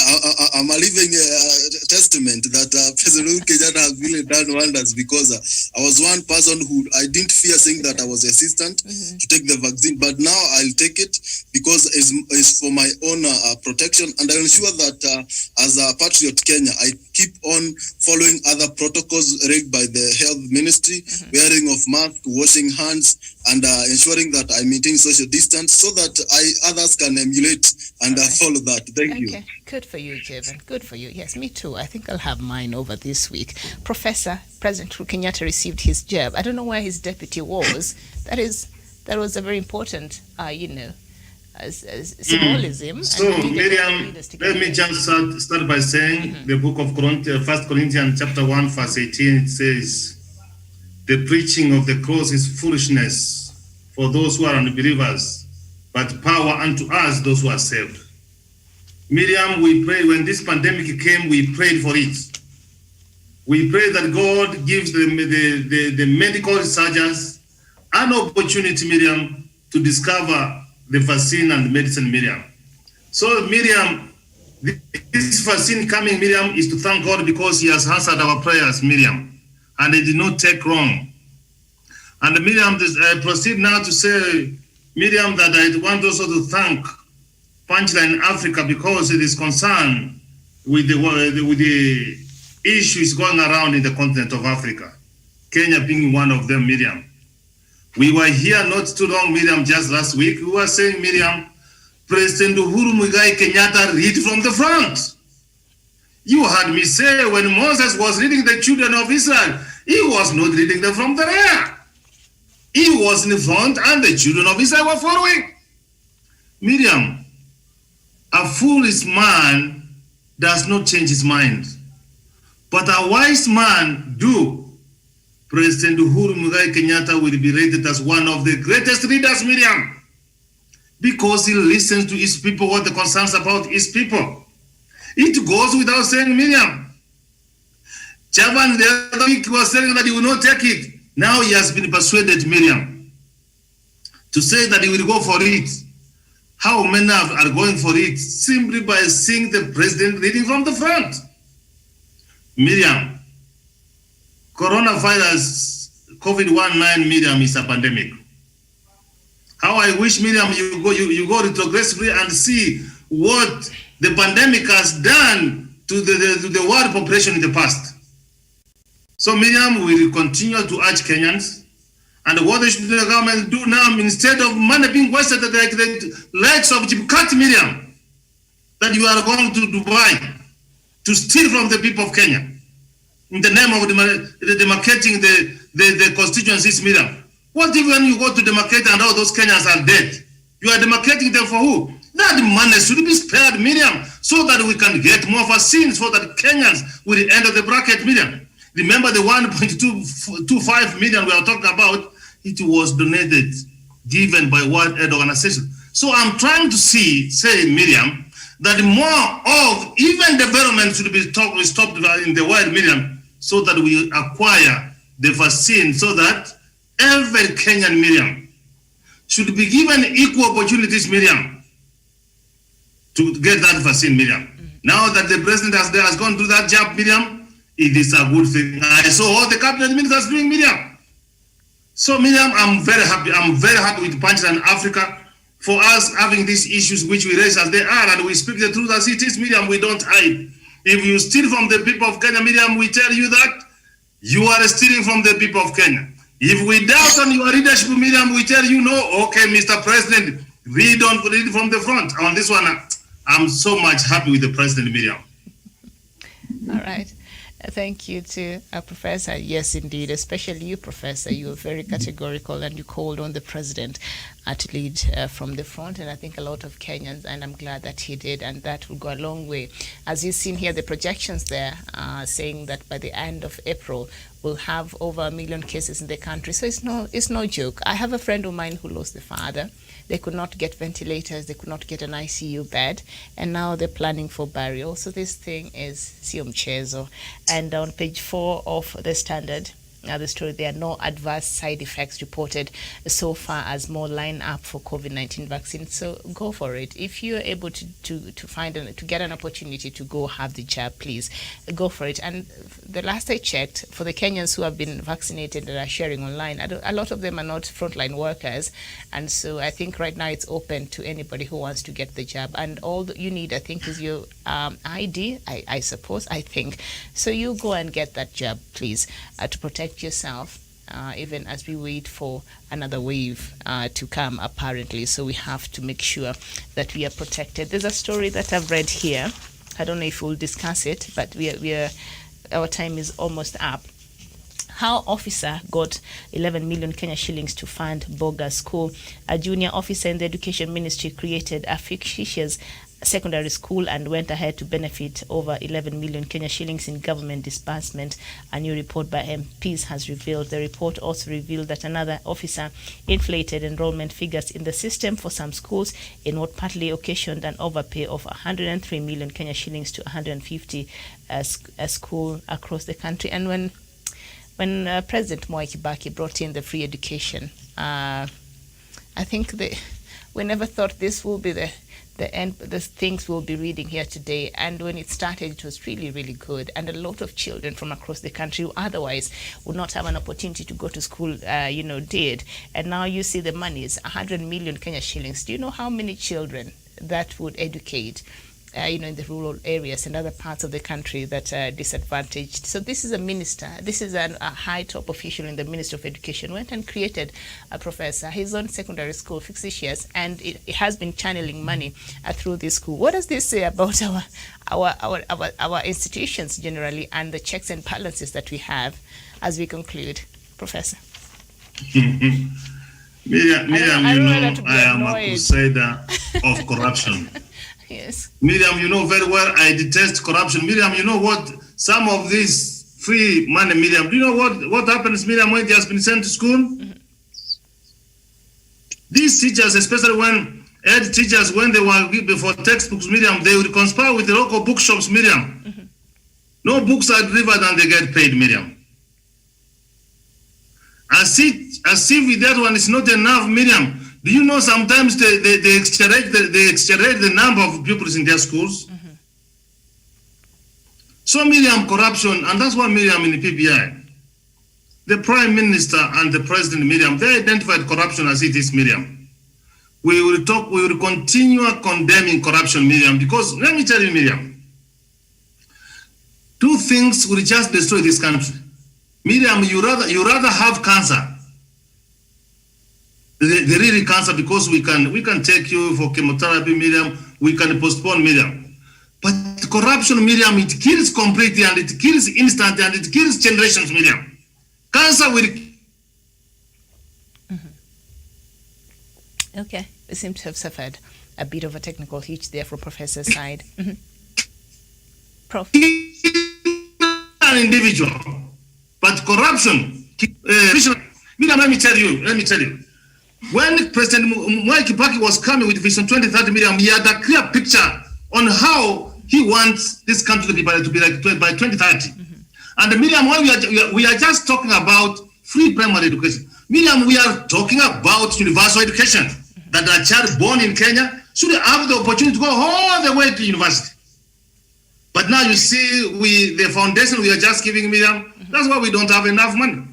I'm a living testament that President Uhuru Kenyatta has really done wonders, because I was one person who I didn't fear saying that I was hesitant to take the vaccine, but now I'll take it because it's for my own protection, and I ensure that as a patriot Kenya, I keep on following other protocols read by the health ministry, wearing of mask, washing hands, and ensuring that I maintain social distance so that others can emulate and follow that. Thank you. Good for you, Jevan. Good for you. Yes, me too. I think I'll have mine over this week. Professor, President Uhuru Kenyatta received his jab. I don't know where his deputy was. That was a very important, symbolism. So, Miriam, let me just start by saying the book of 1 Corinthians chapter 1, verse 18, it says, the preaching of the cross is foolishness for those who are unbelievers, but power unto us, those who are saved. Miriam, we pray when this pandemic came, we prayed for it. We pray that God gives the medical researchers an opportunity, Miriam, to discover the vaccine and medicine, Miriam. So, Miriam, this vaccine coming, Miriam, is to thank God because He has answered our prayers, Miriam, and it did not take long. And Miriam, proceed now to say, Miriam, that I want also to thank Punchline Africa because it is concerned with the issues going around in the continent of Africa. Kenya being one of them, Miriam. We were here not too long, Miriam, just last week. We were saying, Miriam, President Uhuru Muigai Kenyatta read from the front. You heard me say when Moses was leading the children of Israel, he was not leading them from the rear. He was in the front and the children of Israel were following. Miriam, a foolish man does not change his mind, but a wise man do. President Uhuru Muigai Kenyatta will be rated as one of the greatest leaders, Miriam, because he listens to his people, what the concerns about his people. It goes without saying, Miriam. Chairman the other week was saying that he will not take it. Now he has been persuaded, Miriam, to say that he will go for it. How many are going for it? Simply by seeing the president leading from the front. Miriam, coronavirus, COVID-19, Miriam, is a pandemic. How I wish, Miriam, you go retrogressively and see what the pandemic has done to the world population in the past. So, Miriam, we will continue to urge Kenyans, and what the government do now, instead of money being wasted like the likes of Jibkat, Miriam, that you are going to Dubai to steal from the people of Kenya in the name of demarcating the constituencies, Miriam. What if when you go to demarcate and all those Kenyans are dead? You are demarcating them for who? That money should be spared, Miriam, so that we can get more vaccines, so that Kenyans will enter the bracket, Miriam. Remember the 1.25 million we are talking about, it was donated, given by World Health Organization. So I'm trying to say, Miriam, that more of even development should be stopped in the world, Miriam, so that we acquire the vaccine, so that every Kenyan, Miriam, should be given equal opportunities, Miriam, to get that vaccine, Miriam. Now that the president has gone through that job, Miriam, it is a good thing. I saw all the cabinet ministers doing, Miriam. So, Miriam, I'm very happy. I'm very happy with Punchline Africa for us having these issues which we raise as they are, and we speak the truth as it is, Miriam. We don't hide. If you steal from the people of Kenya, Miriam, we tell you that you are stealing from the people of Kenya. If we doubt on your leadership, Miriam, we tell you, no, okay, Mr. President, read from the front. On this one, I'm so much happy with the president, Miriam. All right. Thank you to Professor. Yes, indeed, especially you, Professor. You were very categorical and you called on the president to lead from the front. And I think a lot of Kenyans, and I'm glad that he did, and that will go a long way. As you've seen here, the projections there are saying that by the end of April, we'll have over 1 million cases in the country. So it's no joke. I have a friend of mine who lost their father. They could not get ventilators, they could not get an ICU bed, and now they're planning for burial. So this thing is sio mchezo. And on page 4 of the Standard, the story, there are no adverse side effects reported so far as more line up for COVID-19 vaccine. So go for it. If you're able to get an opportunity to go have the jab, please go for it. And the last I checked, for the Kenyans who have been vaccinated that are sharing online, a lot of them are not frontline workers. And so I think right now it's open to anybody who wants to get the jab. And all you need, I think, is your ID, I suppose, I think. So you go and get that jab, please, to protect yourself, even as we wait for another wave to come, apparently. So we have to make sure that we are protected. There's a story that I've read here. I don't know if we'll discuss it, but our time is almost up. How officer got 11 million Kenya shillings to fund bogus school. A junior officer in the education ministry created a fictitious secondary school and went ahead to benefit over 11 million Kenya shillings in government disbursement. A new report by MPs has revealed. The report also revealed that another officer inflated enrollment figures in the system for some schools in what partly occasioned an overpay of 103 million Kenya shillings to 150 a school across the country. And when President Mwai Kibaki brought in the free education, I think we never thought this will be the the things we'll be reading here today. And when it started, it was really, really good. And a lot of children from across the country who otherwise would not have an opportunity to go to school, did. And now you see the money is 100 million Kenya shillings. Do you know how many children that would educate? In the rural areas and other parts of the country that are disadvantaged. So this is a minister, this is a high top official in the Ministry of Education, went and created a professor, his own secondary school, Fixitious, and it has been channeling money through this school. What does this say about our institutions generally and the checks and balances that we have as we conclude, Professor? Miriam, I am a crusader of corruption. Yes. Miriam, you know very well I detest corruption. Miriam, you know what? Some of this free money, Miriam, do you know what happens, Miriam, when they has been sent to school? Mm-hmm. These teachers, especially when ed teachers, when they were before textbooks, Miriam, they would conspire with the local bookshops, Miriam. Mm-hmm. No books are delivered and they get paid, Miriam. As if that one is not enough, Miriam. Do you know sometimes they exaggerate the number of pupils in their schools? Mm-hmm. So Miriam, corruption, and that's why Miriam in the PBI, the Prime Minister and the President, Miriam, they identified corruption as it is, Miriam. We will continue condemning corruption, Miriam, because let me tell you, Miriam, two things will just destroy this country. Miriam, you rather have cancer. The really cancer, because we can take you for chemotherapy, Miriam, we can postpone, Miriam. But corruption, Miriam, it kills completely and it kills instantly and it kills generations, Miriam. Cancer will... Mm-hmm. Okay, we seem to have suffered a bit of a technical hitch there from Professor's side. Mm-hmm. Prof. An individual, but corruption... Miriam, let me tell you. When President Mwai Kibaki was coming with Vision 2030, Miriam, he had a clear picture on how he wants this country to be like by 2030. Mm-hmm. And Miriam, when we are just talking about free primary education, Miriam, we are talking about universal education, mm-hmm. that a child born in Kenya should have the opportunity to go all the way to university. But now you see, the foundation we are just giving, Miriam, mm-hmm. that's why we don't have enough money.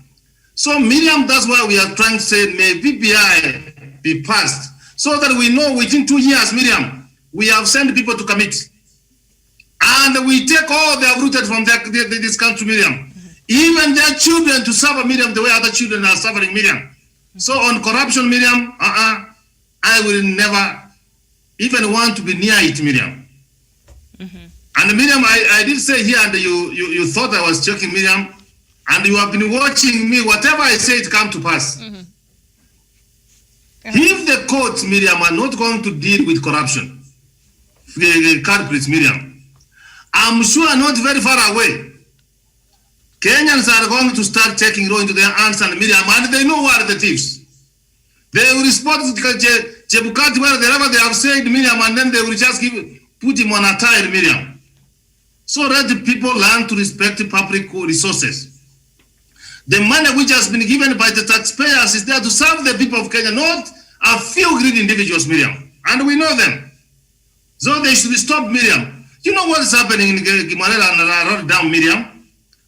So Miriam, that's why we are trying to say, may PBI be passed, so that we know within 2 years, Miriam, we have sent people to commit. And we take all they have rooted from this country, Miriam. Mm-hmm. Even their children to suffer, Miriam, the way other children are suffering, Miriam. Mm-hmm. So on corruption, Miriam, I will never even want to be near it, Miriam. Mm-hmm. And Miriam, I did say here, and you thought I was joking, Miriam, and you have been watching me, whatever I say, it come to pass. Mm-hmm. If the courts, Miriam, are not going to deal with corruption, the culprits, Miriam, I'm sure not very far away, Kenyans are going to start taking law into their hands, and Miriam, and they know who are the thieves. They will respond to Chebukati wherever they have said, Miriam, and then they will just put him on a tire, Miriam. So let the people learn to respect public resources. The money which has been given by the taxpayers is there to serve the people of Kenya, not a few greedy individuals, Miriam. And we know them. So they should stop, Miriam. You know what is happening in Gimalela and Rotterdam, Miriam?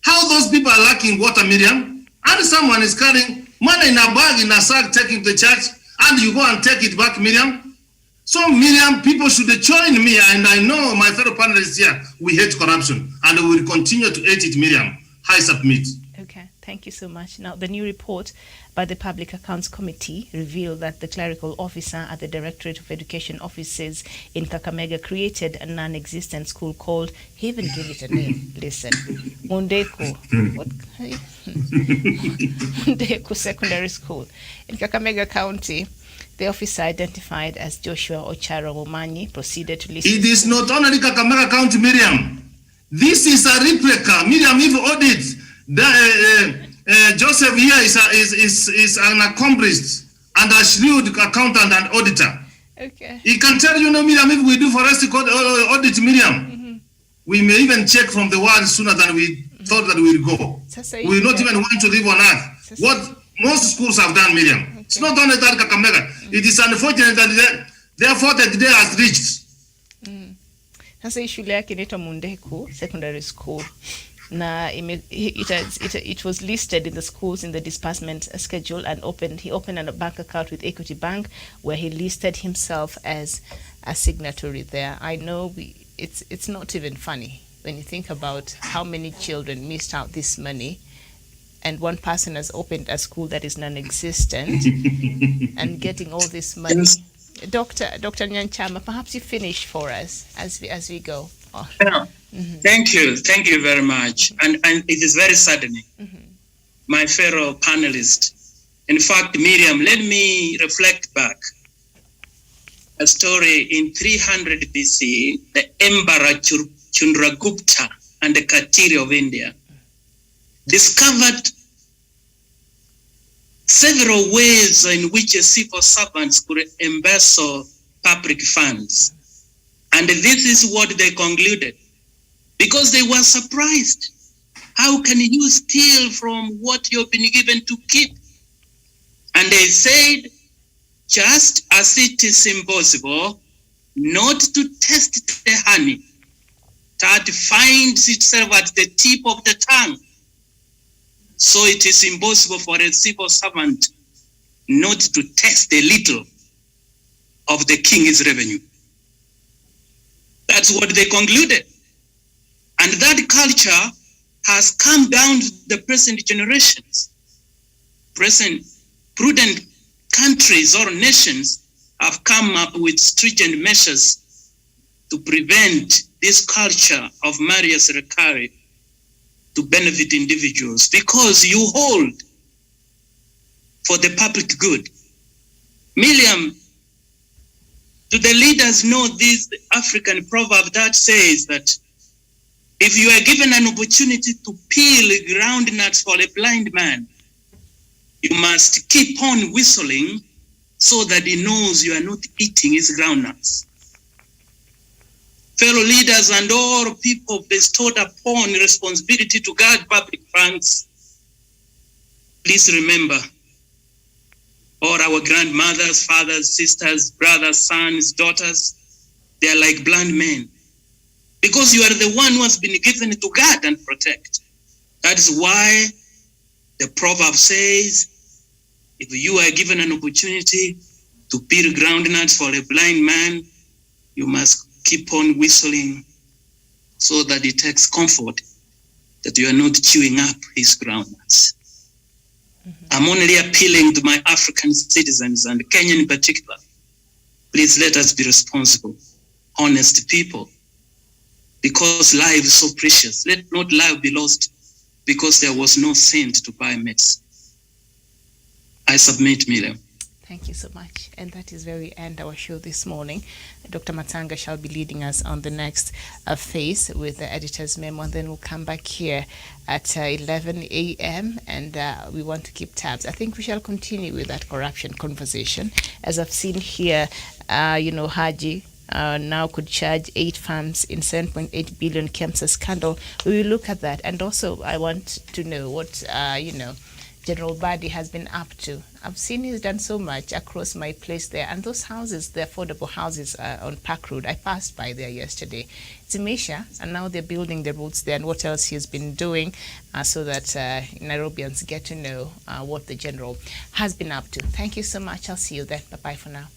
How those people are lacking water, Miriam? And someone is carrying money in a bag, in a sack, taking to the church, and you go and take it back, Miriam. So, Miriam, people should join me, and I know my fellow panelists here, we hate corruption, and we will continue to hate it, Miriam. I submit. Okay, thank you so much. Now, the new report by the Public Accounts Committee revealed that the clerical officer at the Directorate of Education offices in Kakamega created a non-existent school called, he even gave it a name, listen, Mundeko Secondary School in Kakamega County. The officer, identified as Joshua Ocharo Momanyi, proceeded to listen. It is not only Kakamega County, Miriam. This is a replica. Miriam, if audit, Joseph here is an accomplished and a shrewd accountant and auditor. Okay. He can tell you, Miriam, if we do forensic audit, Miriam, we may even check from the world sooner than we thought that we would go. We will not even want to live on earth. What most schools have done, Miriam. Okay. It's not only that Kakamega. It is unfortunate that therefore the day has reached Sasa hii shule yake inaitwa Mundeku Secondary School na it was listed in the schools in the disbursement schedule, and he opened a bank account with Equity Bank where he listed himself as a signatory there. I know it's not even funny when you think about how many children missed out this money, and one person has opened a school that is non-existent and getting all this money. Yes. Dr. Nyanchama, perhaps you finish for us as we go. Oh. Yeah. Thank you very much. And it is very saddening, my fellow panelists. In fact, Miriam, let me reflect back. A story in 300 BC, the Emperor Chandragupta and the Katiri of India discovered several ways in which civil servants could embezzle public funds. And this is what they concluded, because they were surprised. How can you steal from what you've been given to keep? And they said, just as it is impossible not to test the honey that finds itself at the tip of the tongue, so it is impossible for a civil servant not to test a little of the king's revenue. That's what they concluded. And that culture has come down to the present generations. Present prudent countries or nations have come up with stringent measures to prevent this culture of Marius Recari to benefit individuals, because you hold for the public good. Miriam, do the leaders know this African proverb that says that if you are given an opportunity to peel groundnuts for a blind man, you must keep on whistling so that he knows you are not eating his groundnuts. Fellow leaders and all people bestowed upon responsibility to guard public funds, please remember, all our grandmothers, fathers, sisters, brothers, sons, daughters, they are like blind men, because you are the one who has been given to guard and protect. That is why the proverb says, if you are given an opportunity to peel groundnuts for a blind man, you must keep on whistling so that he takes comfort that you are not chewing up his groundnuts. I'm only appealing to my African citizens and Kenyan in particular. Please let us be responsible, honest people, because life is so precious. Let not life be lost because there was no cent to buy medicine. I submit, Miriam. Thank you so much. And that is very end our show this morning. Dr. Matanga shall be leading us on the next phase with the editor's memo, and then we'll come back here at 11 a.m. and we want to keep tabs. I think we shall continue with that corruption conversation. As I've seen here, Haji now could charge 8 farms in 7.8 billion KEMSA scandal. We will look at that. And also I want to know what, General Badi has been up to. I've seen he's done so much across my place there. And those houses, the affordable houses on Park Road, I passed by there yesterday. It's a Misha, and now they're building the roads there, and what else he's been doing so that Nairobians get to know what the General has been up to. Thank you so much. I'll see you then. Bye-bye for now.